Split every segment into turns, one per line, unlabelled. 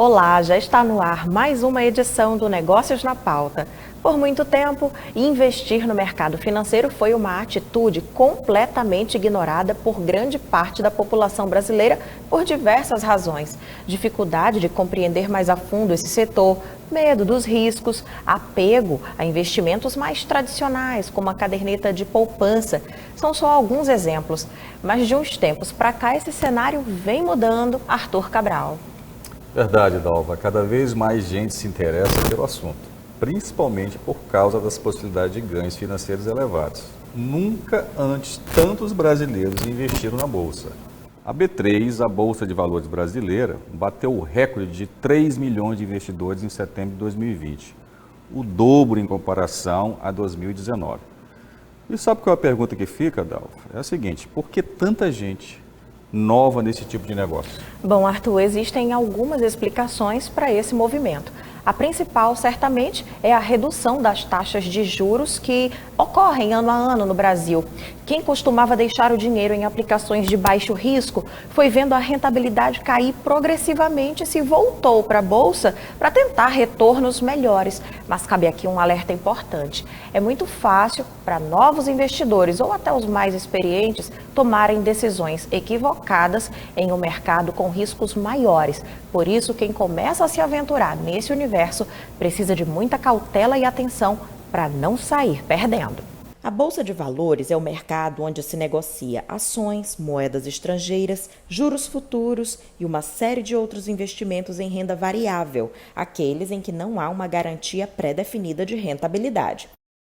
Olá, já está no ar mais uma edição do Negócios na Pauta. Por muito tempo, investir no mercado financeiro foi uma atitude completamente ignorada por grande parte da população brasileira por diversas razões. Dificuldade de compreender mais a fundo esse setor, medo dos riscos, apego a investimentos mais tradicionais, como a caderneta de poupança. São só alguns exemplos, mas de uns tempos para cá esse cenário vem mudando. Arthur Cabral.
Verdade, Dalva. Cada vez mais gente se interessa pelo assunto, principalmente por causa das possibilidades de ganhos financeiros elevados. Nunca antes tantos brasileiros investiram na Bolsa. A B3, a Bolsa de Valores brasileira, bateu o recorde de 3 milhões de investidores em setembro de 2020, o dobro em comparação a 2019. E sabe qual é a pergunta que fica, Dalva? É a seguinte: por que tanta gente nova nesse tipo de negócio?
Bom, Arthur, existem algumas explicações para esse movimento. A principal, certamente, é a redução das taxas de juros que ocorrem ano a ano no Brasil. Quem costumava deixar o dinheiro em aplicações de baixo risco foi vendo a rentabilidade cair progressivamente e se voltou para a Bolsa para tentar retornos melhores. Mas cabe aqui um alerta importante. É muito fácil para novos investidores ou até os mais experientes tomarem decisões equivocadas em um mercado com riscos maiores. Por isso, quem começa a se aventurar nesse universo precisa de muita cautela e atenção para não sair perdendo. A Bolsa de Valores é o mercado onde se negocia ações, moedas estrangeiras, juros futuros e uma série de outros investimentos em renda variável, aqueles em que não há uma garantia pré-definida de rentabilidade.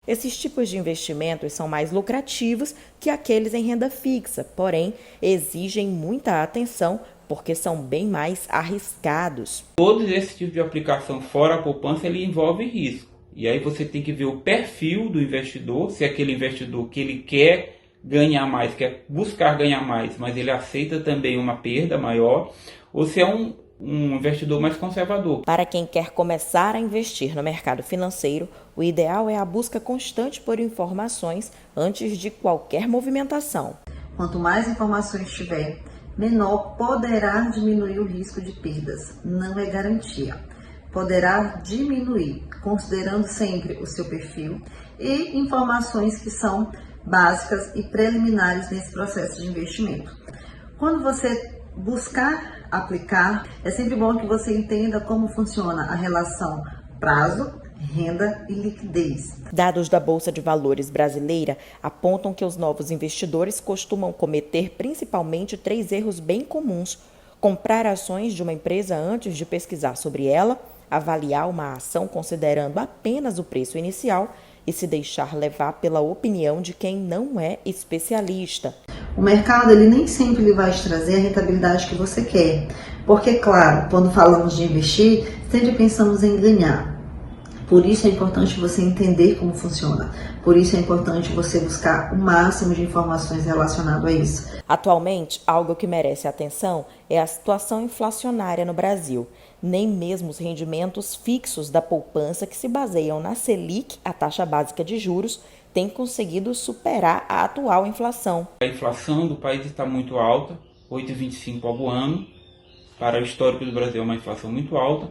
Esses tipos de investimentos são mais lucrativos que aqueles em renda fixa, porém exigem muita atenção porque são bem mais arriscados.
Todos esses tipos de aplicação fora a poupança, ele envolve risco. E aí você tem que ver o perfil do investidor, se é aquele investidor que ele quer ganhar mais, quer buscar ganhar mais, mas ele aceita também uma perda maior, ou se é um investidor mais conservador.
Para quem quer começar a investir no mercado financeiro, o ideal é a busca constante por informações antes de qualquer movimentação.
Quanto mais informações tiver, menor poderá diminuir o risco de perdas. Não é garantia. Poderá diminuir, considerando sempre o seu perfil e informações que são básicas e preliminares nesse processo de investimento. Quando você buscar aplicar, é sempre bom que você entenda como funciona a relação prazo, renda e liquidez.
Dados da Bolsa de Valores brasileira apontam que os novos investidores costumam cometer principalmente 3 erros bem comuns: comprar ações de uma empresa antes de pesquisar sobre ela, avaliar uma ação considerando apenas o preço inicial e se deixar levar pela opinião de quem não é especialista.
O mercado ele nem sempre ele vai te trazer a rentabilidade que você quer, porque, claro, quando falamos de investir, sempre pensamos em ganhar. Por isso é importante você entender como funciona. Por isso é importante você buscar o máximo de informações relacionadas a isso.
Atualmente, algo que merece atenção é a situação inflacionária no Brasil. Nem mesmo os rendimentos fixos da poupança, que se baseiam na Selic, a taxa básica de juros, têm conseguido superar a atual inflação.
A inflação do país está muito alta, 8,25% ao ano. Para o histórico do Brasil é uma inflação muito alta.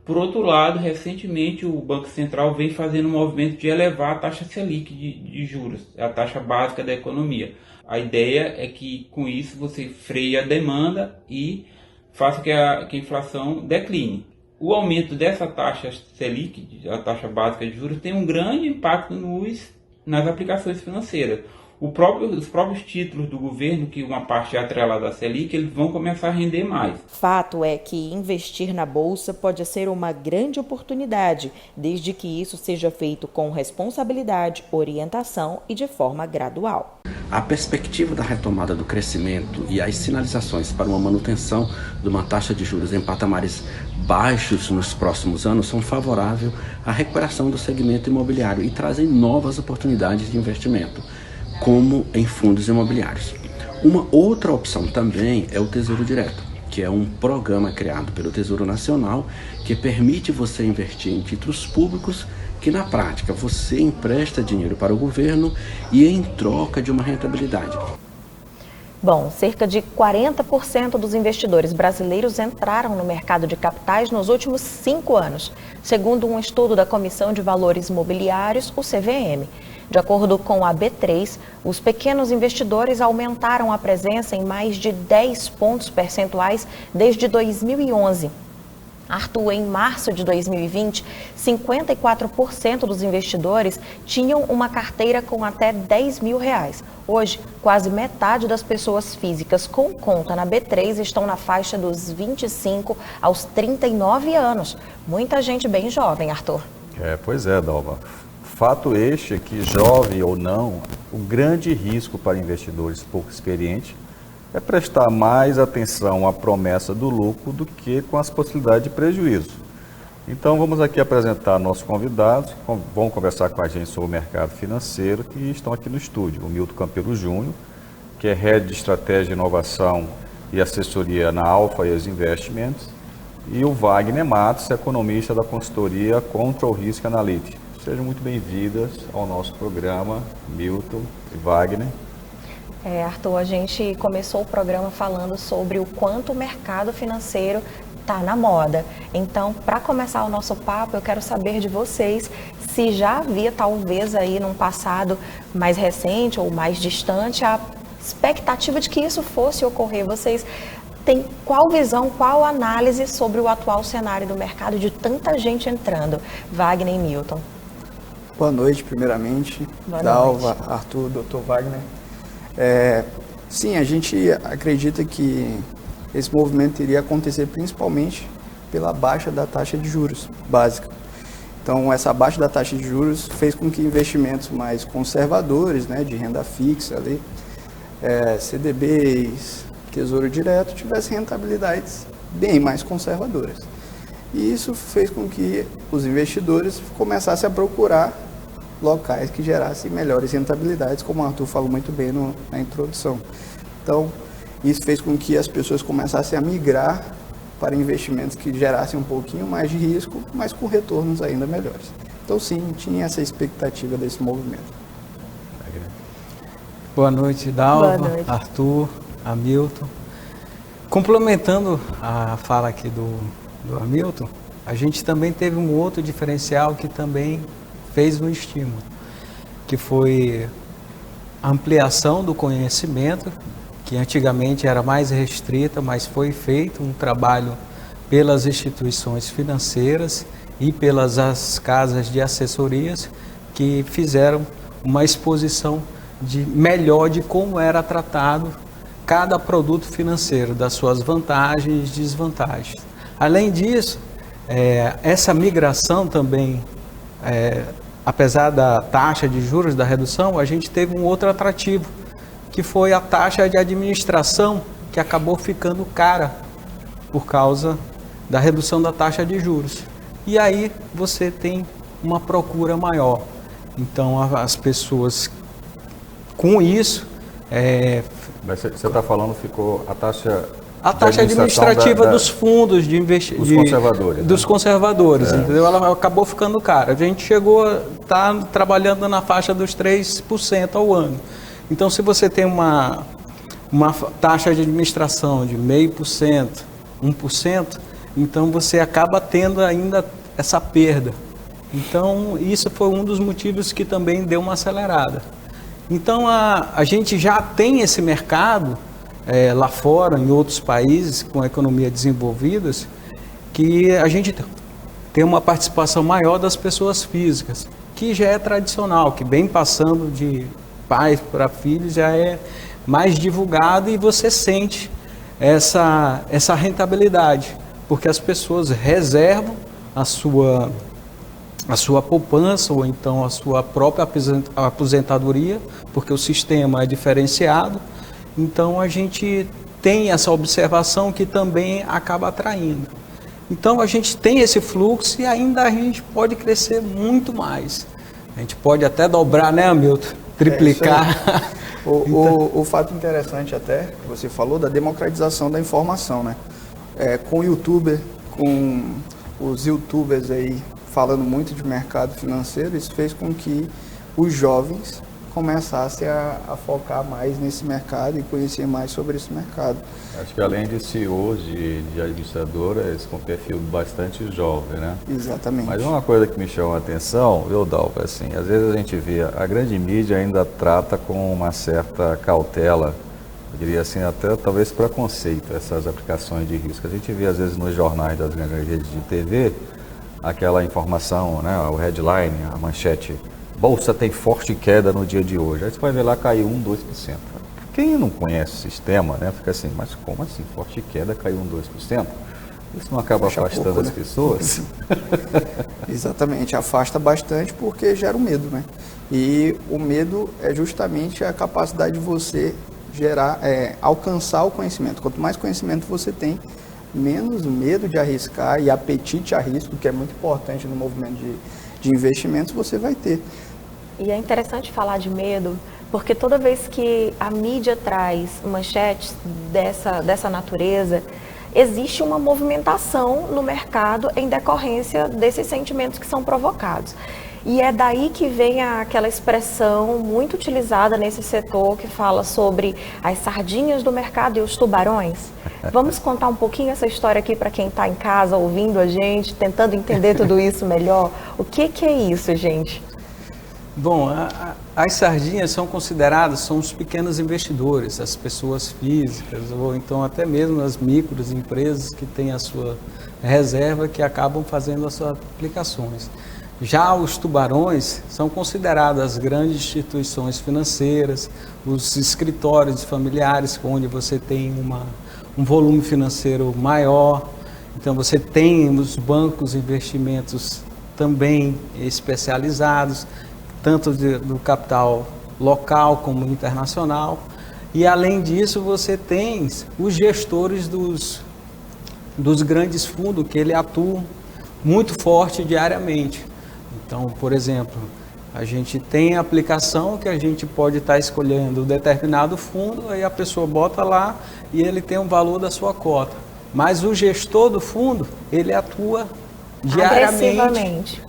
Por outro lado, recentemente o Banco Central vem fazendo um movimento de elevar a taxa Selic de juros, a taxa básica da economia. A ideia é que com isso você freie a demanda e faça que a inflação decline. O aumento dessa taxa Selic, a taxa básica de juros, tem um grande impacto nas aplicações financeiras. Os próprios títulos do governo, que uma parte é atrelada à Selic, eles vão começar a render mais.
Fato é que investir na Bolsa pode ser uma grande oportunidade, desde que isso seja feito com responsabilidade, orientação e de forma gradual.
A perspectiva da retomada do crescimento e as sinalizações para uma manutenção de uma taxa de juros em patamares baixos nos próximos anos são favoráveis à recuperação do segmento imobiliário e trazem novas oportunidades de investimento, como em fundos imobiliários. Uma outra opção também é o Tesouro Direto, que é um programa criado pelo Tesouro Nacional que permite você investir em títulos públicos que na prática você empresta dinheiro para o governo e em troca de uma rentabilidade.
Bom, cerca de 40% dos investidores brasileiros entraram no mercado de capitais nos últimos 5 anos, segundo um estudo da Comissão de Valores Mobiliários, o CVM. De acordo com a B3, os pequenos investidores aumentaram a presença em mais de 10 pontos percentuais desde 2011. Arthur, em março de 2020, 54% dos investidores tinham uma carteira com até R$10 mil. Hoje, quase metade das pessoas físicas com conta na B3 estão na faixa dos 25 aos 39 anos. Muita gente bem jovem, Arthur.
Pois é, Dalva. Fato este que, jovem ou não, o grande risco para investidores pouco experientes é prestar mais atenção à promessa do lucro do que com as possibilidades de prejuízo. Então vamos aqui apresentar nossos convidados, que vão conversar com a gente sobre o mercado financeiro, que estão aqui no estúdio. O Milton Campelo Júnior, que é Head de Estratégia, Inovação e Assessoria na Alpha ES Investimentos, e o Wagner Matos, economista da consultoria Control Risk Analytics. Sejam muito bem-vindas ao nosso programa, Milton e Wagner.
Arthur, a gente começou o programa falando sobre o quanto o mercado financeiro está na moda. Então, para começar o nosso papo, eu quero saber de vocês se já havia, talvez, aí num passado mais recente ou mais distante, a expectativa de que isso fosse ocorrer. Vocês têm qual visão, qual análise sobre o atual cenário do mercado de tanta gente entrando? Wagner e Milton.
Boa noite, primeiramente.
Boa
Dalva,
noite.
Arthur, Dr. Wagner. Sim, a gente acredita que esse movimento iria acontecer principalmente pela baixa da taxa de juros básica. Então, essa baixa da taxa de juros fez com que investimentos mais conservadores, né, de renda fixa, ali, CDBs, Tesouro Direto, tivessem rentabilidades bem mais conservadoras. E isso fez com que os investidores começassem a procurar locais que gerassem melhores rentabilidades, como o Arthur falou muito bem na introdução. Então, isso fez com que as pessoas começassem a migrar para investimentos que gerassem um pouquinho mais de risco, mas com retornos ainda melhores. Então, sim, tinha essa expectativa desse movimento.
Boa noite, Dalva,
Boa noite.
Arthur, Hamilton. Complementando a fala aqui do Hamilton, a gente também teve um outro diferencial que também fez um estímulo, que foi a ampliação do conhecimento, que antigamente era mais restrita, mas foi feito um trabalho pelas instituições financeiras e pelas casas de assessorias que fizeram uma exposição melhor de como era tratado cada produto financeiro, das suas vantagens e desvantagens. Além disso, essa migração também, apesar da taxa de juros, da redução, a gente teve um outro atrativo, que foi a taxa de administração, que acabou ficando cara por causa da redução da taxa de juros. E aí você tem uma procura maior. Então as pessoas, com isso...
Mas você está falando, ficou a taxa...
A taxa administrativa dos fundos de investimento.
Dos conservadores.
Dos conservadores, entendeu? Ela acabou ficando cara. A gente chegou a estar trabalhando na faixa dos 3% ao ano. Então, se você tem uma taxa de administração de 0,5%, 1%, então você acaba tendo ainda essa perda. Então, isso foi um dos motivos que também deu uma acelerada. Então, a gente já tem esse mercado lá fora, em outros países com economia desenvolvidas, que a gente tem uma participação maior das pessoas físicas, que já é tradicional, que vem passando de pais para filhos, já é mais divulgado e você sente essa rentabilidade, porque as pessoas reservam a sua poupança ou então a sua própria aposentadoria, porque o sistema é diferenciado. Então a gente tem essa observação que também acaba atraindo. Então a gente tem esse fluxo e ainda a gente pode crescer muito mais. A gente pode até dobrar, né, Hamilton? Triplicar.
O fato interessante até, que você falou, da democratização da informação, né? Com o YouTuber, com os YouTubers aí falando muito de mercado financeiro, isso fez com que os jovens começasse a focar mais nesse mercado e conhecer mais sobre esse mercado.
Acho que além de CEOs, de administradoras, com perfil bastante jovem, né?
Exatamente.
Mas uma coisa que me chama a atenção, viu, Dalva, assim, às vezes a gente vê, a grande mídia ainda trata com uma certa cautela, eu diria assim, até talvez preconceito, essas aplicações de risco. A gente vê às vezes nos jornais das grandes redes de TV, aquela informação, né, o headline, a manchete, Bolsa tem forte queda no dia de hoje. Aí você vai ver lá, caiu 2%. Quem não conhece o sistema, né, fica assim, mas como assim, forte queda, caiu 2%? Isso não acaba afastando as pessoas?
Exatamente, afasta bastante porque gera o medo, né? E o medo é justamente a capacidade de você alcançar o conhecimento. Quanto mais conhecimento você tem, menos medo de arriscar e apetite a risco, que é muito importante no movimento de investimentos, você vai ter.
E é interessante falar de medo, porque toda vez que a mídia traz manchetes dessa natureza, existe uma movimentação no mercado em decorrência desses sentimentos que são provocados. E é daí que vem aquela expressão muito utilizada nesse setor que fala sobre as sardinhas do mercado e os tubarões. Vamos contar um pouquinho essa história aqui para quem está em casa ouvindo a gente, tentando entender tudo isso melhor. O que é isso, gente?
Bom, as sardinhas são os pequenos investidores, as pessoas físicas ou então até mesmo as micros empresas que têm a sua reserva que acabam fazendo as suas aplicações. Já os tubarões são consideradas as grandes instituições financeiras, os escritórios familiares onde você tem um volume financeiro maior. Então você tem os bancos de investimentos também especializados, tanto do capital local como internacional. E além disso você tem os gestores dos grandes fundos que ele atua muito forte diariamente. Então, por exemplo, a gente tem a aplicação que a gente pode estar escolhendo um determinado fundo, aí a pessoa bota lá e ele tem um valor da sua cota. Mas o gestor do fundo, ele atua diariamente,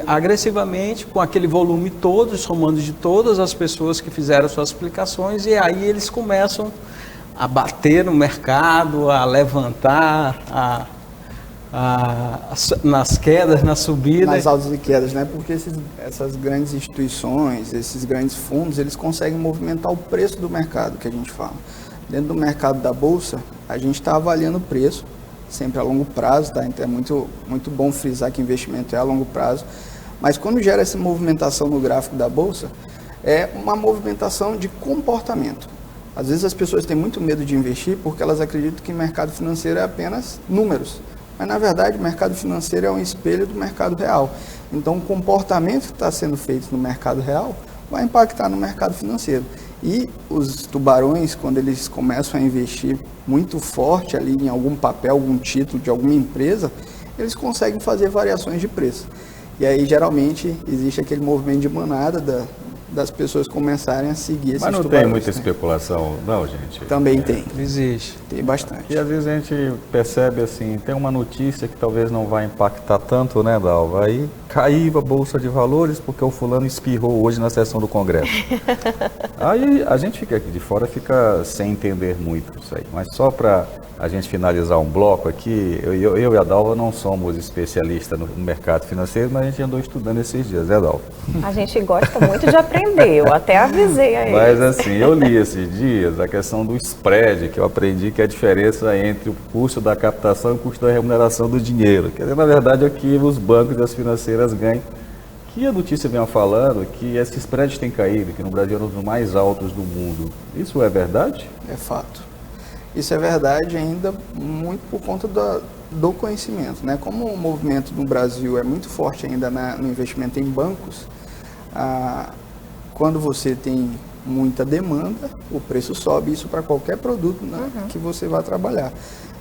agressivamente com aquele volume todo, somando de todas as pessoas que fizeram suas aplicações, e aí eles começam a bater no mercado, a levantar, nas quedas, na subida.
Nas altas e quedas, né? Porque essas grandes instituições, esses grandes fundos, eles conseguem movimentar o preço do mercado, que a gente fala. Dentro do mercado da Bolsa, a gente está avaliando o preço, sempre a longo prazo, tá? Então é muito bom frisar que investimento é a longo prazo. Mas quando gera essa movimentação no gráfico da Bolsa, é uma movimentação de comportamento. Às vezes as pessoas têm muito medo de investir porque elas acreditam que mercado financeiro é apenas números. Mas, na verdade, o mercado financeiro é um espelho do mercado real. Então, o comportamento que está sendo feito no mercado real vai impactar no mercado financeiro. E os tubarões, quando eles começam a investir muito forte ali em algum papel, algum título de alguma empresa, eles conseguem fazer variações de preço. E aí, geralmente, existe aquele movimento de manada das pessoas começarem a seguir esses tubarões.
Mas não tem muita especulação, não, gente?
Também tem.
Existe.
Tem bastante.
E às vezes a gente percebe assim, tem uma notícia que talvez não vai impactar tanto, né, Dalva? Aí caiu a Bolsa de Valores porque o fulano espirrou hoje na sessão do Congresso. Aí a gente fica aqui de fora, fica sem entender muito isso aí. Mas só para a gente finalizar um bloco aqui, eu e a Dalva não somos especialistas no mercado financeiro, mas a gente andou estudando esses dias, né, Dalva?
A gente gosta muito de aprender, eu até avisei a eles.
Mas assim, eu li esses dias a questão do spread, que eu aprendi que é a diferença entre o custo da captação e o custo da remuneração do dinheiro. Quer dizer, na verdade, é que os bancos e as financeiras ganham. Que a notícia vem falando que esses spreads têm caído, que no Brasil é um dos mais altos do mundo. Isso é verdade?
É fato. Isso é verdade ainda muito por conta do conhecimento, né? Como o movimento no Brasil é muito forte ainda no investimento em bancos, quando você tem muita demanda, o preço sobe, isso para qualquer produto, né, que você vai trabalhar.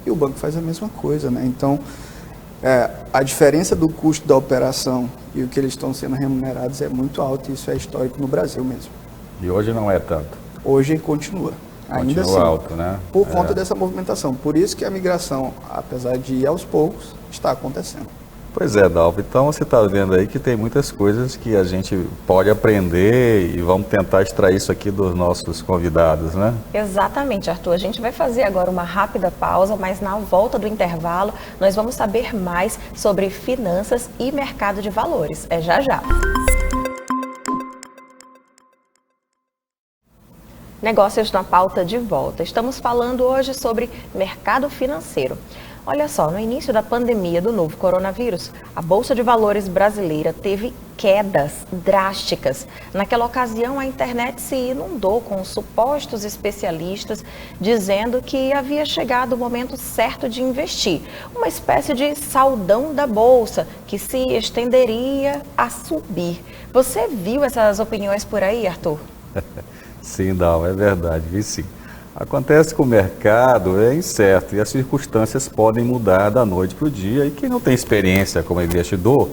E o banco faz a mesma coisa, né? Então, a diferença do custo da operação e o que eles estão sendo remunerados é muito alto, e isso é histórico no Brasil mesmo.
E hoje não é tanto?
Hoje continua. Ainda assim,
alto, né?
Por conta dessa movimentação. Por isso que a migração, apesar de ir aos poucos, está acontecendo.
Pois é, Dalva. Então você está vendo aí que tem muitas coisas que a gente pode aprender e vamos tentar extrair isso aqui dos nossos convidados, né?
Exatamente, Arthur. A gente vai fazer agora uma rápida pausa, mas na volta do intervalo nós vamos saber mais sobre finanças e mercado de valores. É já já. Negócios na pauta de volta. Estamos falando hoje sobre mercado financeiro. Olha só, no início da pandemia do novo coronavírus, a Bolsa de Valores brasileira teve quedas drásticas. Naquela ocasião, a internet se inundou com supostos especialistas dizendo que havia chegado o momento certo de investir. Uma espécie de saldão da Bolsa que se estenderia a subir. Você viu essas opiniões por aí, Arthur?
Sim, Dalva, é verdade, vi sim. Acontece que o mercado é incerto e as circunstâncias podem mudar da noite para o dia e quem não tem experiência como investidor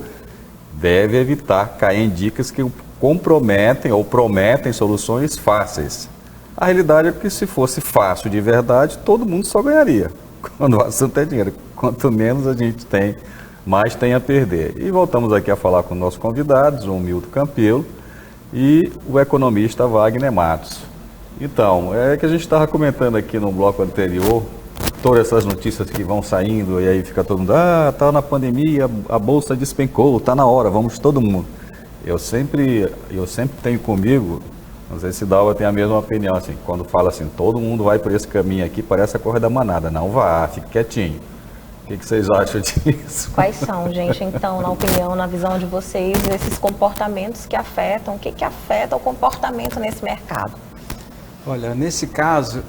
deve evitar cair em dicas que comprometem ou prometem soluções fáceis. A realidade é que se fosse fácil de verdade, todo mundo só ganharia. Quando o assunto é dinheiro, quanto menos a gente tem, mais tem a perder. E voltamos aqui a falar com nossos convidados, o Milton Campelo e o economista Wagner Matos. Então, é que a gente estava comentando aqui no bloco anterior, todas essas notícias que vão saindo e aí fica todo mundo, tá na pandemia, a bolsa despencou, tá na hora, vamos todo mundo. Eu sempre tenho comigo, não sei se Dalva tem a mesma opinião, assim, quando fala assim, todo mundo vai por esse caminho aqui, parece a corda da manada, não vá, fique quietinho. O que vocês acham disso?
Quais são, gente, então, na opinião, na visão de vocês, esses comportamentos que afetam, o que afeta o comportamento nesse mercado?
Olha, nesse caso,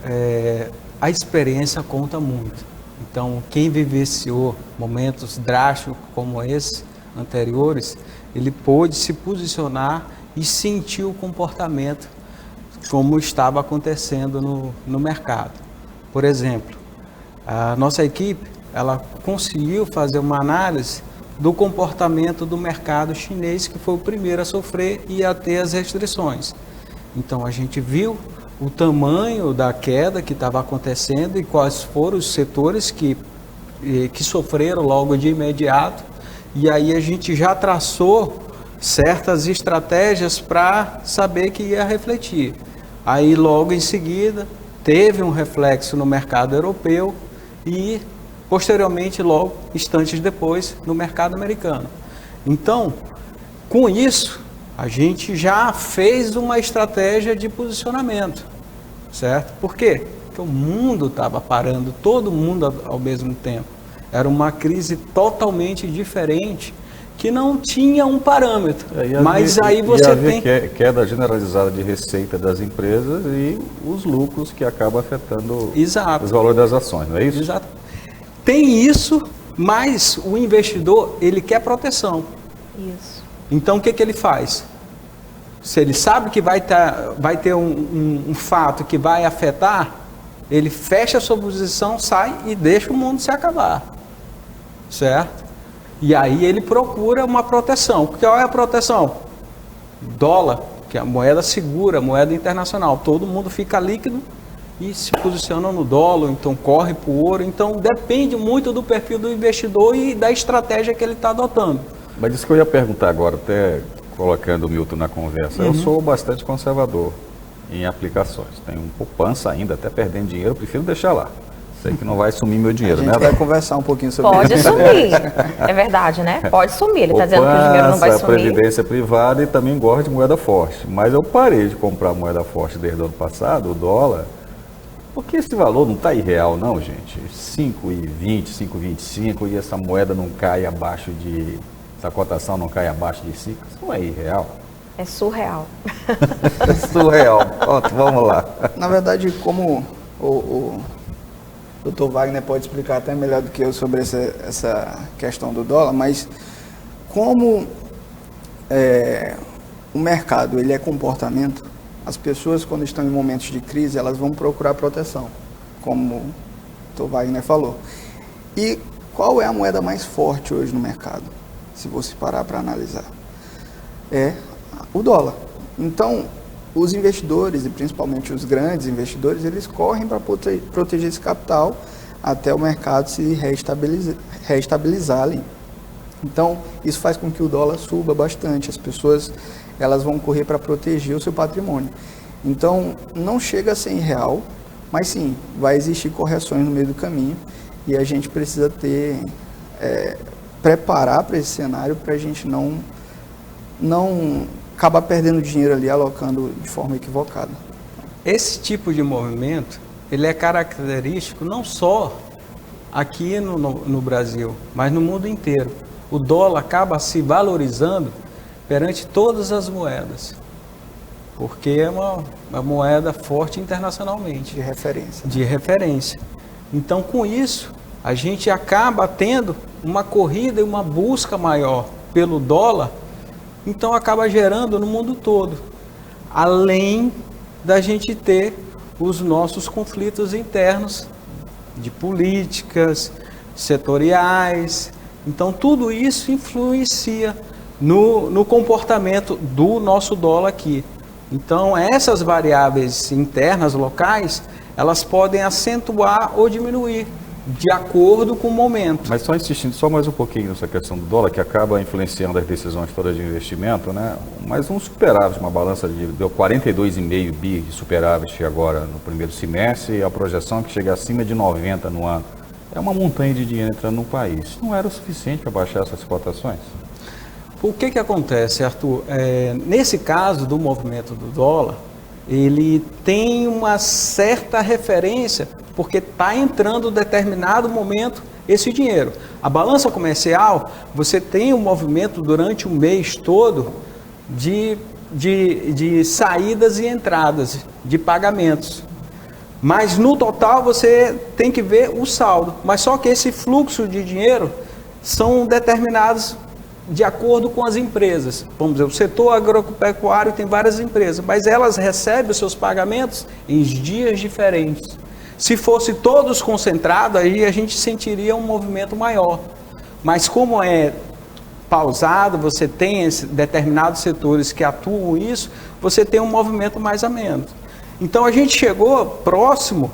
a experiência conta muito. Então, quem vivenciou momentos drásticos como esse, anteriores, ele pôde se posicionar e sentir o comportamento como estava acontecendo no mercado. Por exemplo, a nossa equipe, ela conseguiu fazer uma análise do comportamento do mercado chinês, que foi o primeiro a sofrer e a ter as restrições. Então, a gente viu o tamanho da queda que estava acontecendo e quais foram os setores que sofreram logo de imediato. E aí a gente já traçou certas estratégias para saber que ia refletir. Aí logo em seguida teve um reflexo no mercado europeu e posteriormente, logo, instantes depois, no mercado americano. Então, com isso, a gente já fez uma estratégia de posicionamento, certo? Por quê? Porque o mundo estava parando, todo mundo ao mesmo tempo. Era uma crise totalmente diferente, que não tinha um parâmetro. Mas aí você tem
queda generalizada de receita das empresas e os lucros que acabam afetando os valores das ações, não é isso?
Exato. Tem isso, mas o investidor, ele quer proteção.
Isso.
Então, o que ele faz? Se ele sabe que vai ter um fato que vai afetar, ele fecha a sua posição, sai e deixa o mundo se acabar. Certo? E aí ele procura uma proteção. Qual é a proteção? Dólar, que é a moeda segura, a moeda internacional. Todo mundo fica líquido e se posiciona no dólar, então corre para o ouro. Então depende muito do perfil do investidor e da estratégia que ele está adotando.
Mas isso que eu ia perguntar agora, até colocando o Milton na conversa. Eu sou bastante conservador em aplicações. Tenho poupança ainda, até perdendo dinheiro, eu prefiro deixar lá. Sei que não vai sumir meu dinheiro, né?
A gente vai conversar um pouquinho sobre isso.
Pode sumir, é verdade, né? Pode sumir, ele está dizendo que o dinheiro não vai sumir.
Previdência privada e também gosto de moeda forte. Mas eu parei de comprar moeda forte desde o ano passado, o dólar, porque esse valor não está irreal não, gente. 5,20, 5,25 e essa moeda não cai abaixo de... Essa cotação não cai abaixo de 5, isso não é irreal.
É surreal.
Surreal. Pronto, vamos lá.
Na verdade, como o Dr. Wagner pode explicar até melhor do que eu sobre essa questão do dólar, mas como o mercado ele é comportamento, as pessoas quando estão em momentos de crise, elas vão procurar proteção, como o Dr. Wagner falou. E qual é a moeda mais forte hoje no mercado? Se você parar para analisar, é o dólar. Então, os investidores, e principalmente os grandes investidores, eles correm para proteger esse capital até o mercado se reestabilizar ali. Então, isso faz com que o dólar suba bastante. As pessoas elas vão correr para proteger o seu patrimônio. Então, não chega a ser irreal, mas sim, vai existir correções no meio do caminho e a gente precisa preparar para esse cenário para a gente não acabar perdendo dinheiro ali, alocando de forma equivocada.
Esse tipo de movimento, ele é característico não só aqui no Brasil, mas no mundo inteiro. O dólar acaba se valorizando perante todas as moedas, porque é uma moeda forte internacionalmente.
De referência.
Então, com isso, a gente acaba tendo uma corrida e uma busca maior pelo dólar, então acaba gerando no mundo todo, além da gente ter os nossos conflitos internos de políticas, setoriais. Então, tudo isso influencia no comportamento do nosso dólar aqui. Então, essas variáveis internas, locais, elas podem acentuar ou diminuir, de acordo com o momento.
Mas só insistindo só mais um pouquinho nessa questão do dólar, que acaba influenciando as decisões todas de investimento, né? Mas um superávit, uma balança deu 42,5 bi de superávit agora no primeiro semestre, e a projeção é que chega acima de 90 no ano. É uma montanha de dinheiro entrando no país. Não era o suficiente para baixar essas cotações?
O que acontece, Arthur? Nesse caso do movimento do dólar, ele tem uma certa referência, porque está entrando em determinado momento esse dinheiro. A balança comercial, você tem um movimento durante o mês todo de saídas e entradas, de pagamentos. Mas no total você tem que ver o saldo. Mas só que esse fluxo de dinheiro são determinados de acordo com as empresas. Vamos dizer, o setor agropecuário tem várias empresas, mas elas recebem os seus pagamentos em dias diferentes. Se fosse todos concentrados, aí a gente sentiria um movimento maior. Mas como é pausado, você tem determinados setores que atuam isso, você tem um movimento mais ameno. Então a gente chegou próximo,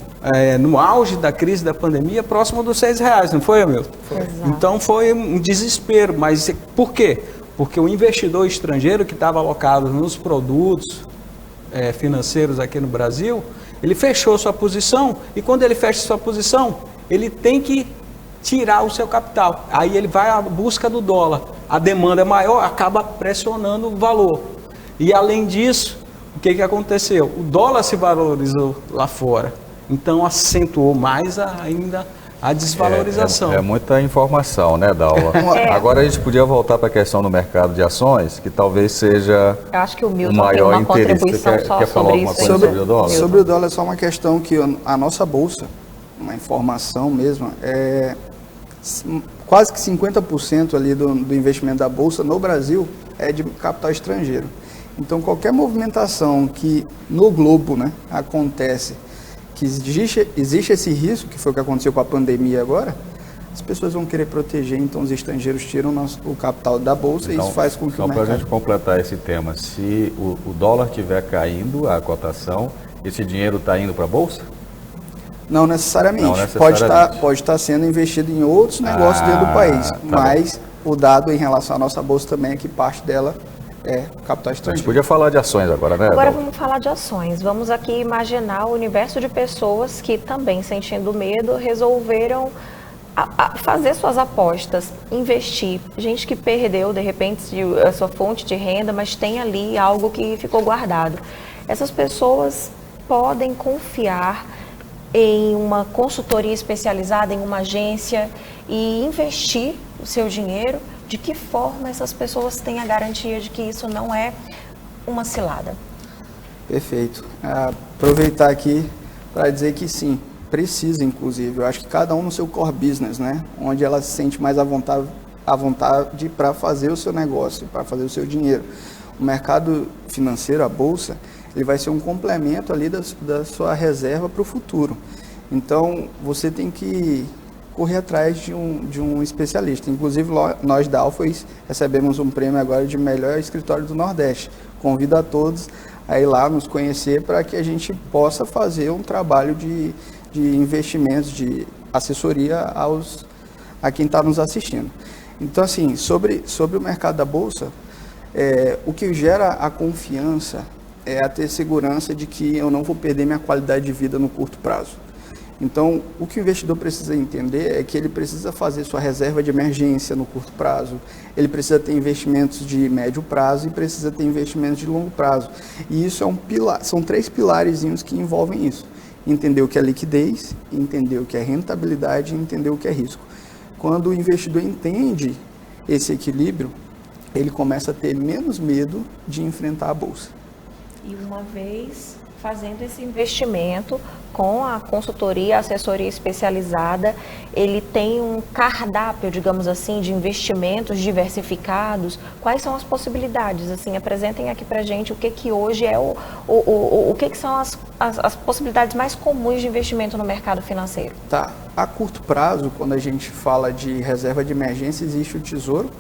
no auge da crise da pandemia, próximo dos R$6, não foi, Hamilton?
Foi.
Então foi um desespero, mas por quê? Porque o investidor estrangeiro que estava alocado nos produtos financeiros aqui no Brasil, ele fechou sua posição, e quando ele fecha sua posição, ele tem que tirar o seu capital. Aí ele vai à busca do dólar. A demanda é maior, acaba pressionando o valor. E além disso, o que aconteceu? O dólar se valorizou lá fora, então acentuou mais ainda a desvalorização.
É muita informação, né, Dalva? Agora a gente podia voltar para a questão do mercado de ações, que talvez seja
Eu acho que o Milton
maior
tem uma
interesse.
contribuição
Quer
só
falar
sobre
alguma
isso.
coisa sobre o dólar?
Sobre o dólar é só uma questão que a nossa bolsa, uma informação mesmo, quase que 50% ali do investimento da bolsa no Brasil é de capital estrangeiro. Então, qualquer movimentação que no globo, né, acontece, que existe esse risco, que foi o que aconteceu com a pandemia agora, as pessoas vão querer proteger, então os estrangeiros tiram o capital da bolsa,
então,
e isso faz com que o
mercado... Então, para a gente completar esse tema, se o dólar estiver caindo, a cotação, esse dinheiro está indo para a bolsa?
Não necessariamente.
Não necessariamente.
Pode estar sendo investido em outros negócios dentro do país, mas o dado em relação à nossa bolsa também é que parte dela é capital estrangeiro.
A gente podia falar de ações agora, né?
Agora vamos falar de ações. Vamos aqui imaginar o universo de pessoas que também, sentindo medo, resolveram fazer suas apostas, investir. Gente que perdeu, de repente, a sua fonte de renda, mas tem ali algo que ficou guardado. Essas pessoas podem confiar em uma consultoria especializada, em uma agência, e investir o seu dinheiro. De que forma essas pessoas têm a garantia de que isso não é uma cilada?
Perfeito. Aproveitar aqui para dizer que sim, precisa, inclusive. Eu acho que cada um no seu core business, né? Onde ela se sente mais à vontade para fazer o seu negócio, para fazer o seu dinheiro. O mercado financeiro, a bolsa, ele vai ser um complemento ali da sua reserva para o futuro. Então, você tem que correr atrás de um especialista. Inclusive, nós da Alphas recebemos um prêmio agora de melhor escritório do Nordeste. Convido a todos a ir lá nos conhecer para que a gente possa fazer um trabalho de investimentos, de assessoria a quem está nos assistindo. Então, assim, sobre o mercado da Bolsa, o que gera a confiança é a ter segurança de que eu não vou perder minha qualidade de vida no curto prazo. Então, o que o investidor precisa entender é que ele precisa fazer sua reserva de emergência no curto prazo, ele precisa ter investimentos de médio prazo e precisa ter investimentos de longo prazo. E isso é um pilar, são 3 pilarezinhos que envolvem isso. Entender o que é liquidez, entender o que é rentabilidade e entender o que é risco. Quando o investidor entende esse equilíbrio, ele começa a ter menos medo de enfrentar a bolsa.
E uma vez fazendo esse investimento com a consultoria, assessoria especializada, ele tem um cardápio, digamos assim, de investimentos diversificados. Quais são as possibilidades? Assim, apresentem aqui pra gente o que hoje é o que são as possibilidades mais comuns de investimento no mercado financeiro.
Tá. A curto prazo, quando a gente fala de reserva de emergência, existe o tesouro,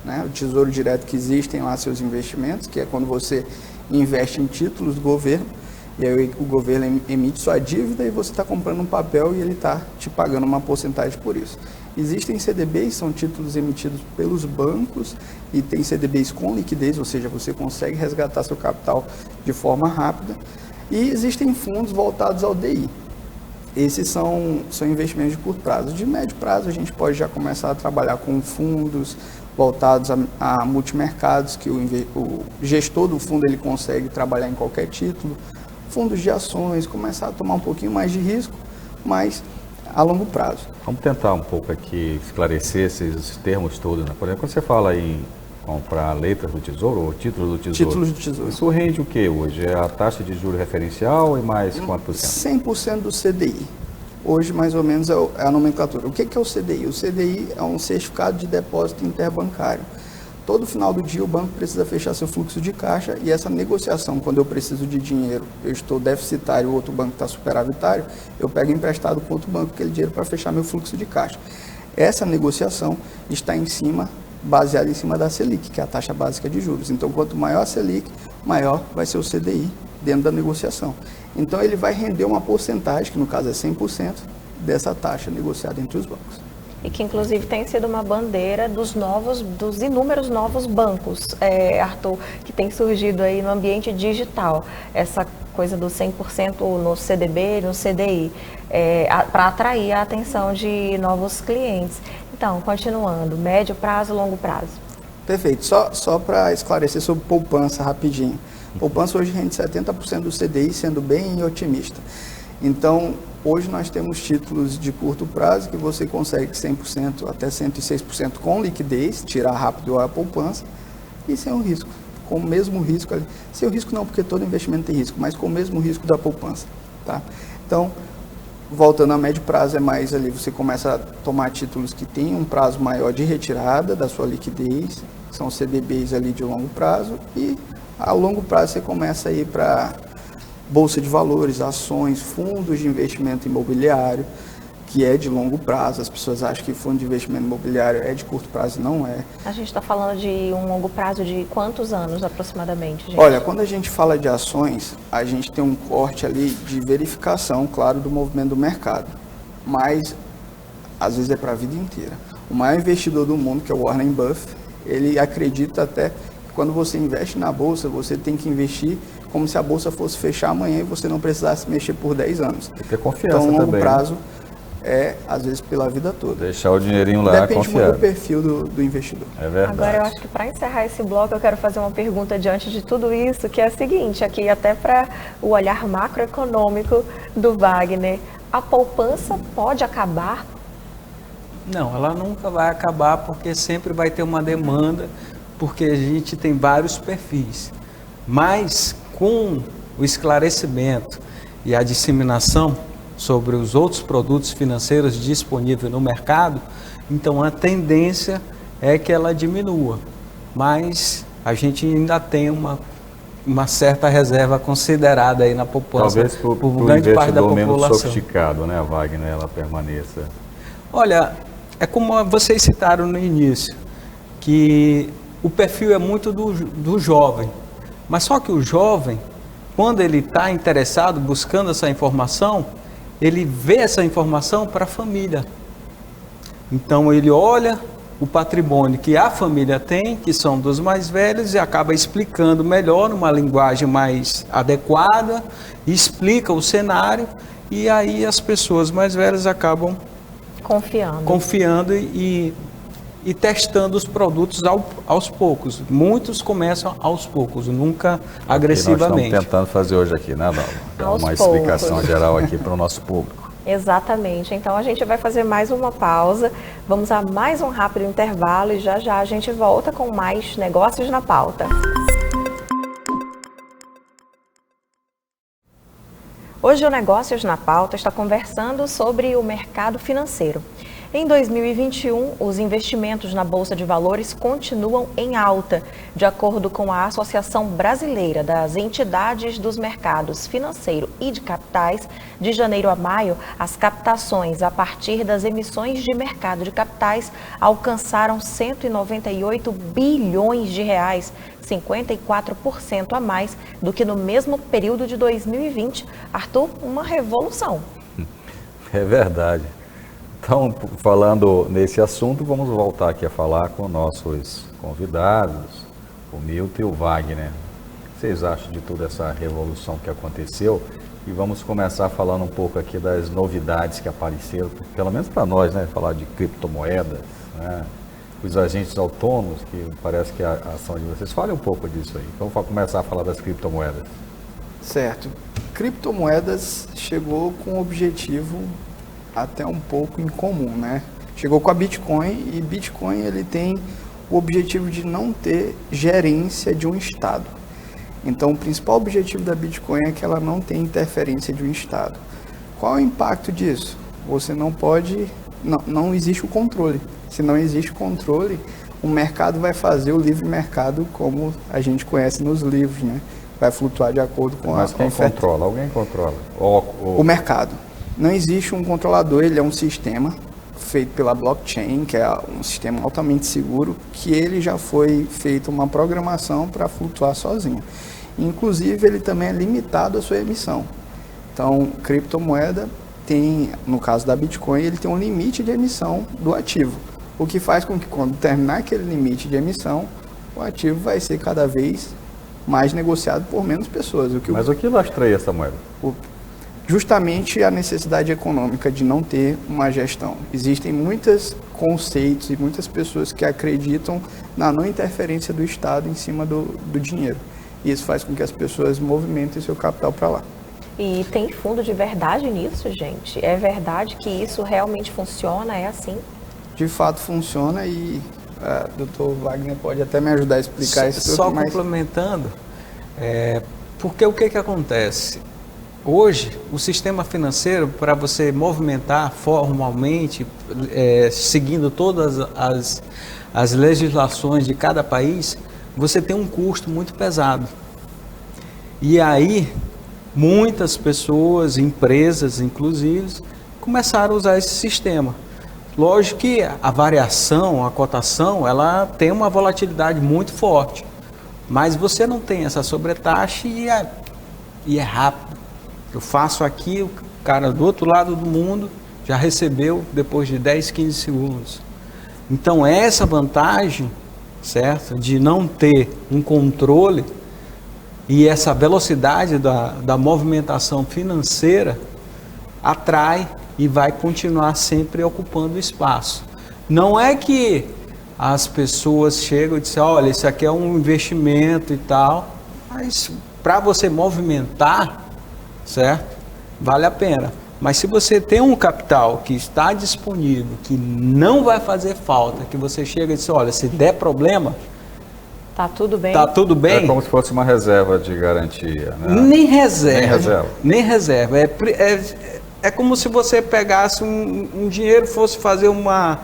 né? O tesouro direto, que existem lá seus investimentos, que é quando você investe em títulos do governo, e aí o governo emite sua dívida e você está comprando um papel e ele está te pagando uma porcentagem por isso. Existem CDBs, são títulos emitidos pelos bancos, e tem CDBs com liquidez, ou seja, você consegue resgatar seu capital de forma rápida. E existem fundos voltados ao DI. Esses são investimentos de curto prazo. De médio prazo, a gente pode já começar a trabalhar com fundos voltados a multimercados, que o gestor do fundo ele consegue trabalhar em qualquer título. Fundos de ações, começar a tomar um pouquinho mais de risco, mas a longo prazo.
Vamos tentar um pouco aqui esclarecer esses termos todos, né? Por exemplo, quando você fala em comprar letras do Tesouro ou títulos do Tesouro,
Títulos do Tesouro.
Isso rende o que hoje? É a taxa de juros referencial e mais quanto por cento?
100% do CDI. Hoje, mais ou menos, é a nomenclatura. O que é o CDI? O CDI é um certificado de depósito interbancário. Todo final do dia o banco precisa fechar seu fluxo de caixa, e essa negociação, quando eu preciso de dinheiro, eu estou deficitário, o outro banco está superavitário, eu pego emprestado com outro banco aquele dinheiro para fechar meu fluxo de caixa. Essa negociação está baseada em cima da Selic, que é a taxa básica de juros. Então, quanto maior a Selic, maior vai ser o CDI dentro da negociação. Então, ele vai render uma porcentagem, que no caso é 100%, dessa taxa negociada entre os bancos.
E que, inclusive, tem sido uma bandeira dos inúmeros novos bancos, Arthur, que tem surgido aí no ambiente digital. Essa coisa do 100% no CDB, no CDI, para atrair a atenção de novos clientes. Então, continuando, médio prazo, longo prazo.
Perfeito. Só para esclarecer sobre poupança rapidinho. Poupança hoje rende 70% do CDI, sendo bem otimista. Então, hoje nós temos títulos de curto prazo que você consegue 100% até 106% com liquidez, tirar rápido a poupança e sem o risco, com o mesmo risco ali. Sem o risco não, porque todo investimento tem risco, mas com o mesmo risco da poupança, tá? Então, voltando a médio prazo, é mais ali, você começa a tomar títulos que têm um prazo maior de retirada da sua liquidez, são CDBs ali de longo prazo, e a longo prazo você começa a ir para bolsa de valores, ações, fundos de investimento imobiliário, que é de longo prazo. As pessoas acham que fundo de investimento imobiliário é de curto prazo, não é.
A gente está falando de um longo prazo de quantos anos aproximadamente, gente?
Olha, quando a gente fala de ações, a gente tem um corte ali de verificação, claro, do movimento do mercado, mas às vezes é para a vida inteira. O maior investidor do mundo, que é o Warren Buffett, ele acredita até que quando você investe na bolsa, você tem que investir como se a bolsa fosse fechar amanhã e você não precisasse mexer por 10 anos.
Tem que ter confiança
também. Então, longo
também,
prazo é, às vezes, pela vida toda.
Deixar o dinheirinho lá,
depende
confiar.
muito do perfil do investidor.
É verdade.
Agora, eu acho que para encerrar esse bloco, eu quero fazer uma pergunta diante de tudo isso, que é a seguinte, aqui até para o olhar macroeconômico do Wagner. A poupança pode acabar?
Não, ela nunca vai acabar, porque sempre vai ter uma demanda, porque a gente tem vários perfis. Mas com o esclarecimento e a disseminação sobre os outros produtos financeiros disponíveis no mercado, então a tendência é que ela diminua. Mas a gente ainda tem uma certa reserva considerada aí na poupança.
Talvez por
grande parte da
investidor menos
população.
sofisticado, né, Wagner, ela permaneça.
Olha, é como vocês citaram no início, que o perfil é muito do jovem. Mas só que o jovem, quando ele está interessado, buscando essa informação, ele vê essa informação para a família. Então ele olha o patrimônio que a família tem, que são dos mais velhos, e acaba explicando melhor, numa linguagem mais adequada, explica o cenário, e aí as pessoas mais velhas acabam confiando e testando os produtos aos poucos. Muitos começam aos poucos, nunca agressivamente.
Nós estamos tentando fazer hoje aqui, né, Dalva? Dar uma explicação geral aqui para o nosso público.
Exatamente. Então a gente vai fazer mais uma pausa, vamos a mais um rápido intervalo e já já a gente volta com mais Negócios na Pauta. Hoje o Negócios na Pauta está conversando sobre o mercado financeiro. Em 2021, os investimentos na Bolsa de Valores continuam em alta. De acordo com a Associação Brasileira das Entidades dos Mercados Financeiro e de Capitais, de janeiro a maio, as captações a partir das emissões de mercado de capitais alcançaram 198 bilhões de reais, 54% a mais do que no mesmo período de 2020. Arthur, uma revolução.
É verdade. Então, falando nesse assunto, vamos voltar aqui a falar com nossos convidados, o Milton e o Wagner. O que vocês acham de toda essa revolução que aconteceu? E vamos começar falando um pouco aqui das novidades que apareceram, pelo menos para nós, né? Falar de criptomoedas, né? Os agentes autônomos, que parece que a ação de vocês. Fale um pouco disso aí. Vamos começar a falar das criptomoedas.
Certo. Criptomoedas chegou com um objetivo até um pouco incomum, né? Chegou com a Bitcoin, e Bitcoin ele tem o objetivo de não ter gerência de um Estado. Então, o principal objetivo da Bitcoin é que ela não tem interferência de um Estado. Qual é o impacto disso? Você não pode, não existe o controle. Se não existe controle, o mercado vai fazer o livre mercado como a gente conhece nos livros, né? Vai flutuar de acordo com
Mas quem
oferta.
controla? Alguém controla?
O mercado. Não existe um controlador, ele é um sistema feito pela blockchain, que é um sistema altamente seguro, que ele já foi feito uma programação para flutuar sozinho. Inclusive, ele também é limitado à sua emissão. Então, criptomoeda tem, no caso da Bitcoin, ele tem um limite de emissão do ativo, o que faz com que quando terminar aquele limite de emissão, o ativo vai ser cada vez mais negociado por menos pessoas.
Mas o que lastreia essa moeda?
Justamente a necessidade econômica de não ter uma gestão. Existem muitos conceitos e muitas pessoas que acreditam na não interferência do Estado em cima do dinheiro. E isso faz com que as pessoas movimentem seu capital para lá.
E tem fundo de verdade nisso, gente? É verdade que isso realmente funciona? É assim?
De fato funciona, e o Dr. Wagner pode até me ajudar a explicar isso.
Só complementando, porque o que acontece? Hoje, o sistema financeiro, para você movimentar formalmente, seguindo todas as legislações de cada país, você tem um custo muito pesado. E aí, muitas pessoas, empresas inclusive, começaram a usar esse sistema. Lógico que a variação, a cotação, ela tem uma volatilidade muito forte, mas você não tem essa sobretaxa e é rápido. Eu faço aqui, o cara do outro lado do mundo já recebeu depois de 10, 15 segundos. Então essa vantagem, certo, de não ter um controle e essa velocidade da movimentação financeira atrai e vai continuar sempre ocupando espaço. Não é que as pessoas chegam e dizem, olha, isso aqui é um investimento e tal, mas para você movimentar, certo? Vale a pena. Mas se você tem um capital que está disponível, que não vai fazer falta, que você chega e diz, olha, se der problema,
tá tudo bem.
Tá tudo bem.
É como se fosse uma reserva de garantia, né?
Nem reserva.
Nem reserva.
Nem reserva. É como se você pegasse um dinheiro, fosse fazer uma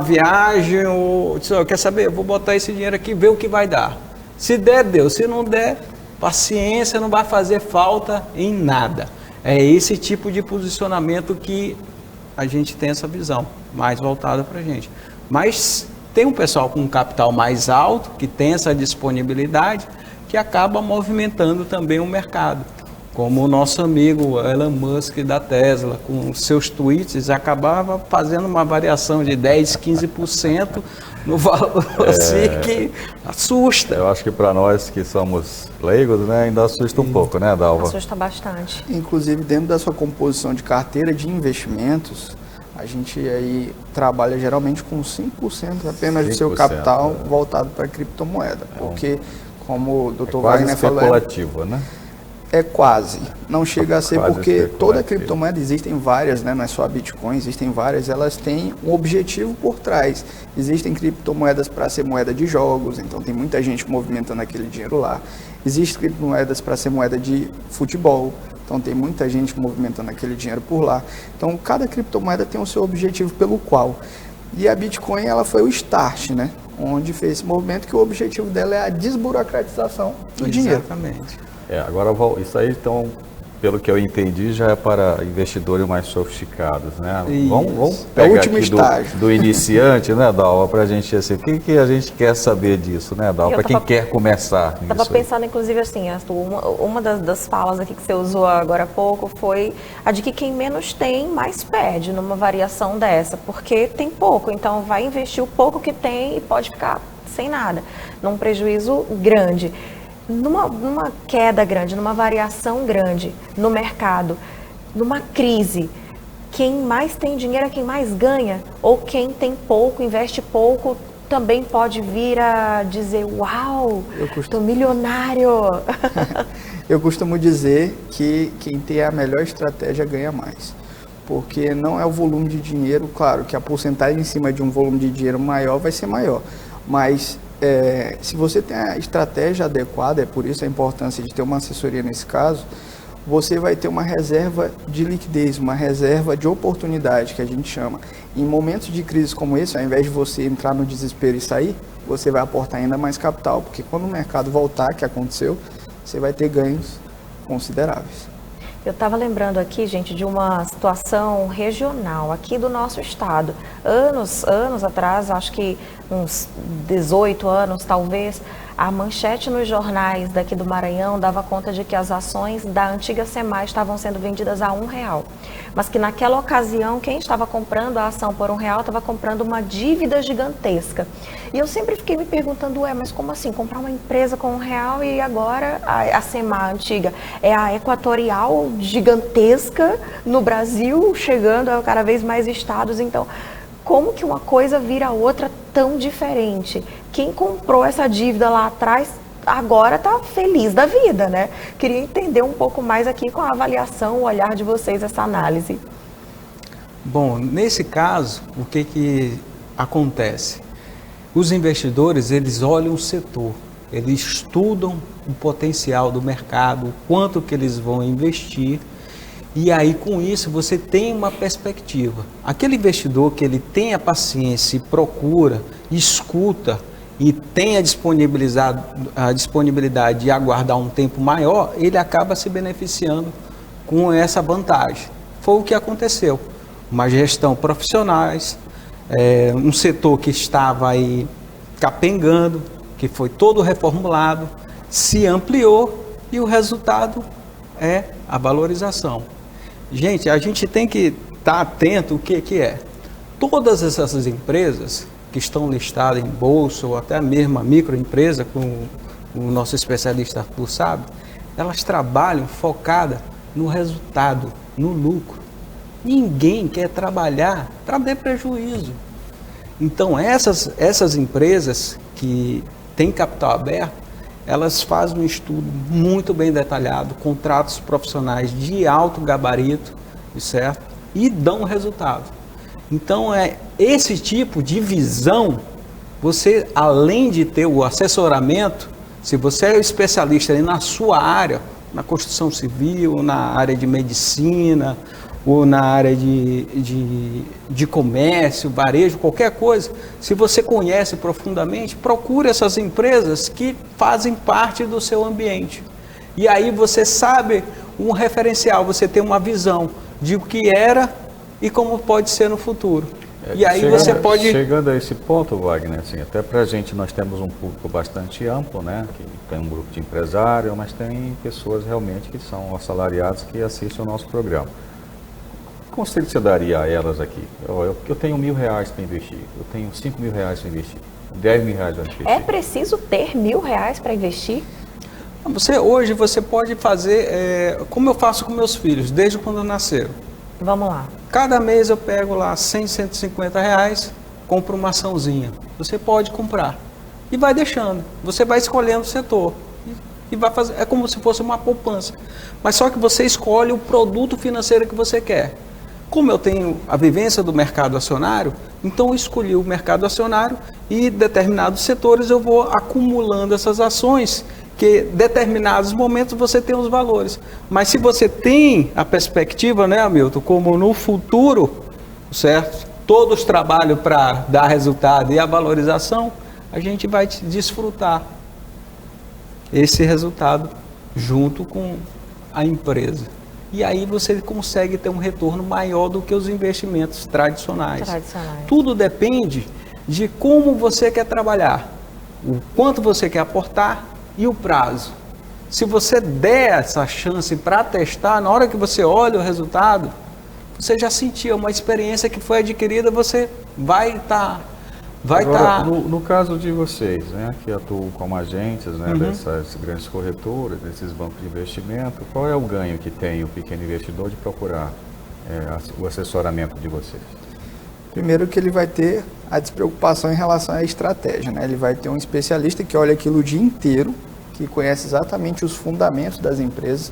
viagem, ou quer saber, eu vou botar esse dinheiro aqui, ver o que vai dar. Se der, deu. Se não der, paciência, não vai fazer falta em nada. É esse tipo de posicionamento que a gente tem essa visão, mais voltada para a gente. Mas tem um pessoal com um capital mais alto, que tem essa disponibilidade, que acaba movimentando também o mercado. Como o nosso amigo Elon Musk da Tesla, com seus tweets, acabava fazendo uma variação de 10%, 15% no valor assim, que assusta.
Eu acho que para nós que somos leigos, né, ainda assusta um pouco, né, Dalva?
Assusta bastante.
Inclusive, dentro da sua composição de carteira de investimentos, a gente aí trabalha geralmente com 5% apenas do seu capital voltado para a criptomoeda. Porque, como o Dr. Wagner falou...
É especulativo, né?
É quase. Não chega a ser porque toda criptomoeda, existem várias, né? Não é só a Bitcoin, existem várias, elas têm um objetivo por trás. Existem criptomoedas para ser moeda de jogos, então tem muita gente movimentando aquele dinheiro lá. Existem criptomoedas para ser moeda de futebol, então tem muita gente movimentando aquele dinheiro por lá. Então cada criptomoeda tem o seu objetivo pelo qual. E a Bitcoin, ela foi o start, né? Onde fez esse movimento, que o objetivo dela é a desburocratização do dinheiro.
Exatamente.
Agora isso aí, então, pelo que eu entendi, já é para investidores mais sofisticados, né? Vamos pegar aqui do iniciante, né, Dalva, para a gente, assim, o que a gente quer saber disso, né, Dalva, para quem quer começar nisso.
Estava pensando, inclusive, assim, uma das falas aqui que você usou agora há pouco foi a de que quem menos tem, mais perde numa variação dessa, porque tem pouco, então vai investir o pouco que tem e pode ficar sem nada, num prejuízo grande. Numa queda grande, numa variação grande no mercado, numa crise, quem mais tem dinheiro é quem mais ganha? Ou quem tem pouco, investe pouco, também pode vir a dizer, uau, estou milionário?
Eu costumo dizer que quem tem a melhor estratégia ganha mais. Porque não é o volume de dinheiro, claro que a porcentagem em cima de um volume de dinheiro maior vai ser maior, mas... se você tem a estratégia adequada, é por isso a importância de ter uma assessoria nesse caso, você vai ter uma reserva de liquidez, uma reserva de oportunidade, que a gente chama. Em momentos de crise como esse, ao invés de você entrar no desespero e sair, você vai aportar ainda mais capital, porque quando o mercado voltar, que aconteceu, você vai ter ganhos consideráveis.
Eu estava lembrando aqui, gente, de uma situação regional aqui do nosso estado. Anos atrás, acho que uns 18 anos talvez, a manchete nos jornais daqui do Maranhão dava conta de que as ações da antiga SEMAI estavam sendo vendidas a R$1. Mas que naquela ocasião, quem estava comprando a ação por R$1 estava comprando uma dívida gigantesca. E eu sempre fiquei me perguntando, mas como assim? Comprar uma empresa com R$1 e agora a SEMAI antiga é a Equatorial gigantesca no Brasil, chegando a cada vez mais estados. Então, como que uma coisa vira outra tão diferente? Quem comprou essa dívida lá atrás agora está feliz da vida, né? Queria entender um pouco mais aqui com a avaliação, o olhar de vocês, essa análise.
Bom, nesse caso, o que acontece? Os investidores, eles olham o setor, eles estudam o potencial do mercado, o quanto que eles vão investir, e aí com isso você tem uma perspectiva. Aquele investidor que ele tem a paciência e procura, escuta e tem a disponibilidade de aguardar um tempo maior, ele acaba se beneficiando com essa vantagem. Foi o que aconteceu. Uma gestão profissionais, um setor que estava aí capengando, que foi todo reformulado, se ampliou e o resultado é a valorização. Gente, a gente tem que estar atento o que é. Todas essas empresas que estão listadas em bolsa ou até mesmo a microempresa, como o nosso especialista Arthur sabe, elas trabalham focada no resultado, no lucro. Ninguém quer trabalhar para ver prejuízo. Então, essas empresas que têm capital aberto, elas fazem um estudo muito bem detalhado, contratos profissionais de alto gabarito, certo? E dão resultado. Então, esse tipo de visão, você, além de ter o assessoramento, se você é especialista ali na sua área, na construção civil, na área de medicina, ou na área de comércio, varejo, qualquer coisa, se você conhece profundamente, procure essas empresas que fazem parte do seu ambiente. E aí você sabe um referencial, você tem uma visão de o que era e como pode ser no futuro. E aí você pode...
Chegando a esse ponto, Wagner, assim, até para a gente nós temos um público bastante amplo, né? Que tem um grupo de empresário, mas tem pessoas realmente que são assalariados que assistem ao nosso programa. Que conselho você daria a elas aqui? Eu tenho R$1.000 para investir, eu tenho R$5.000 para investir, R$10.000 para investir.
É preciso ter R$1.000 para investir?
Hoje você pode fazer, como eu faço com meus filhos, desde quando nasceram.
Vamos lá.
Cada mês eu pego lá R$100, R$150, compro uma açãozinha. Você pode comprar e vai deixando. Você vai escolhendo o setor e vai fazer. É como se fosse uma poupança. Mas só que você escolhe o produto financeiro que você quer. Como eu tenho a vivência do mercado acionário, então eu escolhi o mercado acionário e em determinados setores eu vou acumulando essas ações, que em determinados momentos você tem os valores. Mas se você tem a perspectiva, né, Hamilton, como no futuro, certo? Todos trabalham para dar resultado e a valorização, a gente vai desfrutar esse resultado junto com a empresa. E aí você consegue ter um retorno maior do que os investimentos tradicionais. Tudo depende de como você quer trabalhar, o quanto você quer aportar e o prazo. Se você der essa chance para testar, na hora que você olha o resultado, você já sentiu uma experiência que foi adquirida, você vai estar...
No caso de vocês, né, que atuam como agentes, né, dessas grandes corretoras, desses bancos de investimento, qual é o ganho que tem o pequeno investidor de procurar o assessoramento de vocês?
Primeiro que ele vai ter a despreocupação em relação à estratégia, né? Ele vai ter um especialista que olha aquilo o dia inteiro, que conhece exatamente os fundamentos das empresas.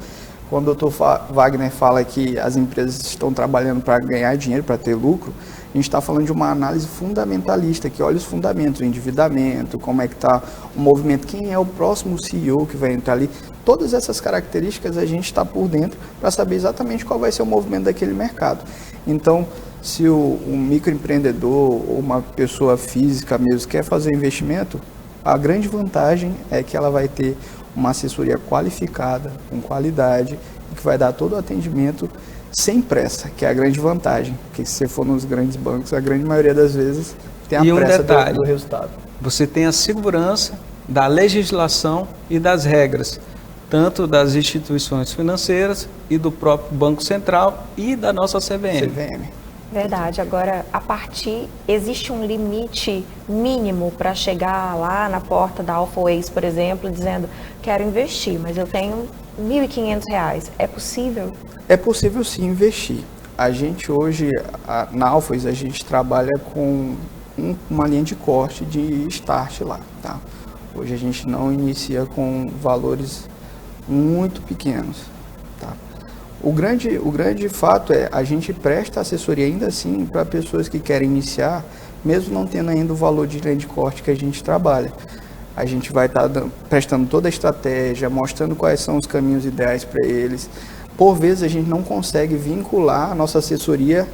Quando o Dr. Wagner fala que as empresas estão trabalhando para ganhar dinheiro, para ter lucro, a gente está falando de uma análise fundamentalista, que olha os fundamentos, o endividamento, como é que está o movimento, quem é o próximo CEO que vai entrar ali. Todas essas características a gente está por dentro para saber exatamente qual vai ser o movimento daquele mercado. Então, se um microempreendedor ou uma pessoa física mesmo quer fazer investimento, a grande vantagem é que ela vai ter uma assessoria qualificada, com qualidade, que vai dar todo o atendimento sem pressa, que é a grande vantagem. Porque se você for nos grandes bancos, a grande maioria das vezes tem a pressa do resultado.
Você tem a segurança da legislação e das regras, tanto das instituições financeiras e do próprio Banco Central e da nossa CVM.
Verdade. Agora, existe um limite mínimo para chegar lá na porta da Alphaways, por exemplo, dizendo, quero investir, mas eu tenho R$1.500. É possível?
É possível sim investir. A gente hoje, na Alphaways, a gente trabalha com uma linha de corte de start lá, tá? Hoje a gente não inicia com valores muito pequenos, tá? O grande fato é, a gente presta assessoria ainda assim para pessoas que querem iniciar, mesmo não tendo ainda o valor de linha de corte que a gente trabalha. A gente vai estar prestando toda a estratégia, mostrando quais são os caminhos ideais para eles. Por vezes a gente não consegue vincular a nossa assessoria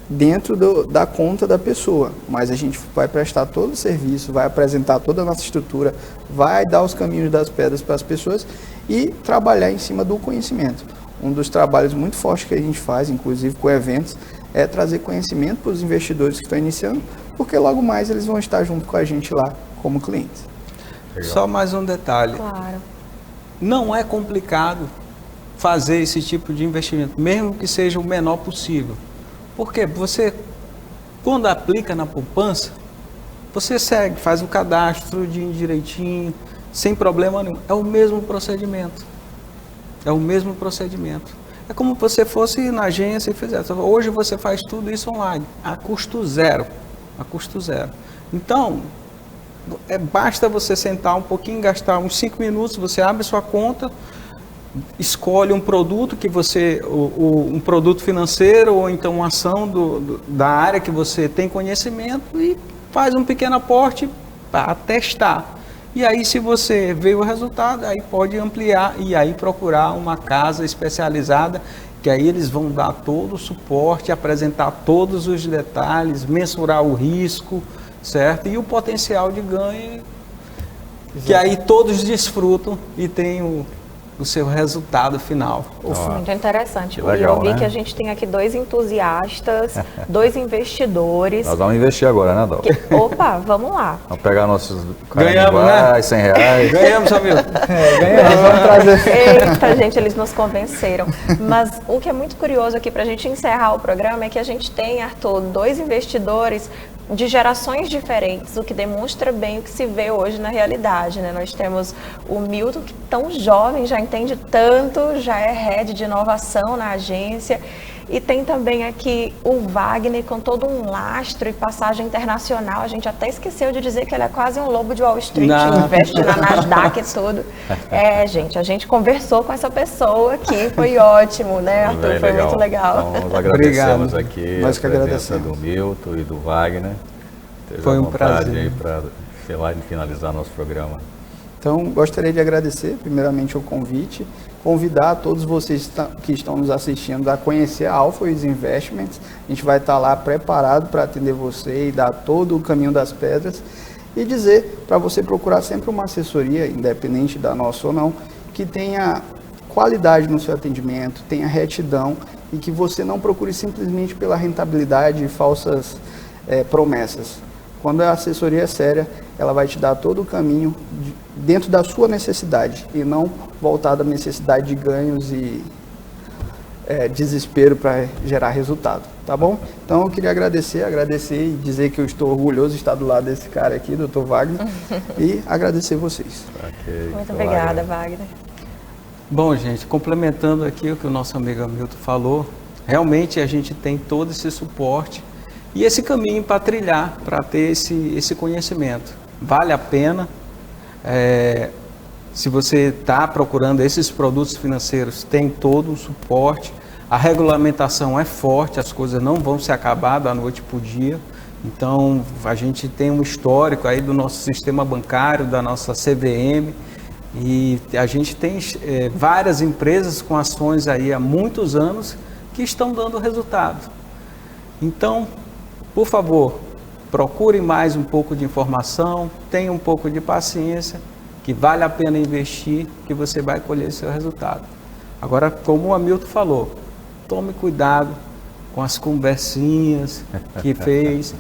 dentro da conta da pessoa, mas a gente vai prestar todo o serviço, vai apresentar toda a nossa estrutura, vai dar os caminhos das pedras para as pessoas e trabalhar em cima do conhecimento. Um dos trabalhos muito fortes que a gente faz, inclusive com eventos, é trazer conhecimento para os investidores que estão iniciando, porque logo mais eles vão estar junto com a gente lá como clientes.
Legal.
Só mais um detalhe.
Claro.
Não é complicado fazer esse tipo de investimento, mesmo que seja o menor possível. Porque você, quando aplica na poupança, você segue, faz o cadastro direitinho, sem problema nenhum. É o mesmo procedimento. É o mesmo procedimento. É como se você fosse na agência e fizesse. Hoje você faz tudo isso online, a custo zero. A custo zero. Então, basta você sentar um pouquinho, gastar uns 5 minutos, você abre sua conta, escolhe um produto que você, um produto financeiro ou então uma ação da área que você tem conhecimento e faz um pequeno aporte para testar. E aí, se você vê o resultado, aí pode ampliar e aí procurar uma casa especializada, que aí eles vão dar todo o suporte, apresentar todos os detalhes, mensurar o risco, certo? E o potencial de ganho, que aí todos desfrutam e tem o seu resultado final.
Muito interessante.
Legal,
eu vi
né?
que a gente tem aqui 2 entusiastas, 2 investidores.
Nós vamos investir agora, né, Dalva?
Opa, vamos lá.
Vamos pegar nossos
Ganhamos, né?
R$100.
Ganhamos, Hamilton.
Vamos trazer.
Eita, gente, eles nos convenceram. Mas o que é muito curioso aqui para a gente encerrar o programa é que a gente tem, Arthur, 2 investidores de gerações diferentes, o que demonstra bem o que se vê hoje na realidade, né? Nós temos o Milton, que tão jovem, já entende tanto, já é head de inovação na agência, e tem também aqui o Wagner com todo um lastro e passagem internacional. A gente até esqueceu de dizer que ele é quase um lobo de Wall Street, investe na Nasdaq e tudo. Gente, a gente conversou com essa pessoa aqui, foi ótimo, né, Arthur? Foi muito legal.
Então, nós agradecemos aqui
Nós
a
que
presença
agradecemos.
do Milton e do Wagner.
Foi um prazer.
Aí para, sei lá, finalizar nosso programa.
Então, gostaria de agradecer primeiramente o convite, convidar todos vocês que estão nos assistindo a conhecer a Alphaways Investments. A gente vai estar lá preparado para atender você e dar todo o caminho das pedras e dizer para você procurar sempre uma assessoria, independente da nossa ou não, que tenha qualidade no seu atendimento, tenha retidão e que você não procure simplesmente pela rentabilidade e falsas promessas. Quando a assessoria é séria, ela vai te dar todo o caminho dentro da sua necessidade e não voltado à necessidade de ganhos e desespero para gerar resultado, tá bom? Então eu queria agradecer e dizer que eu estou orgulhoso de estar do lado desse cara aqui, Dr. Wagner, e agradecer vocês.
Okay.
Muito obrigada, Wagner.
Bom, gente, complementando aqui o que o nosso amigo Hamilton falou, realmente a gente tem todo esse suporte e esse caminho para trilhar, para ter esse conhecimento. Vale a pena. Se você está procurando esses produtos financeiros, tem todo o suporte. A regulamentação é forte, as coisas não vão se acabar da noite para o dia. Então, a gente tem um histórico aí do nosso sistema bancário, da nossa CVM, e a gente tem várias empresas com ações aí há muitos anos que estão dando resultado. Então, por favor, procure mais um pouco de informação, tenha um pouco de paciência, que vale a pena investir, que você vai colher seu resultado. Agora, como o Hamilton falou, tome cuidado com as conversinhas que fez,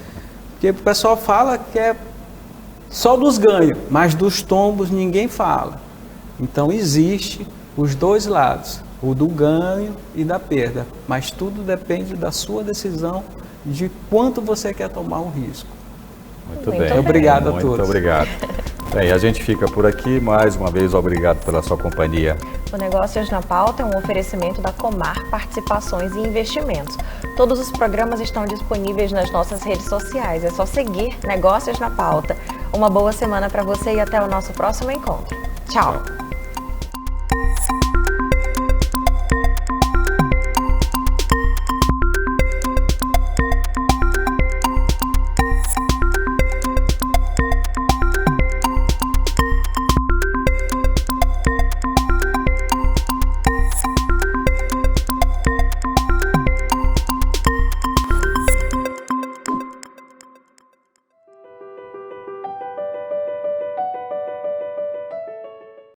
porque o pessoal fala que é só dos ganhos, mas dos tombos ninguém fala. Então, existe os dois lados, o do ganho e da perda, mas tudo depende da sua decisão, de quanto você quer tomar o risco.
Muito bem.
Obrigado a todos.
Muito obrigado. Bem, a gente fica por aqui. Mais uma vez, obrigado pela sua companhia.
O Negócios na Pauta é um oferecimento da Comar Participações e Investimentos. Todos os programas estão disponíveis nas nossas redes sociais. É só seguir Negócios na Pauta. Uma boa semana para você e até o nosso próximo encontro. Tchau!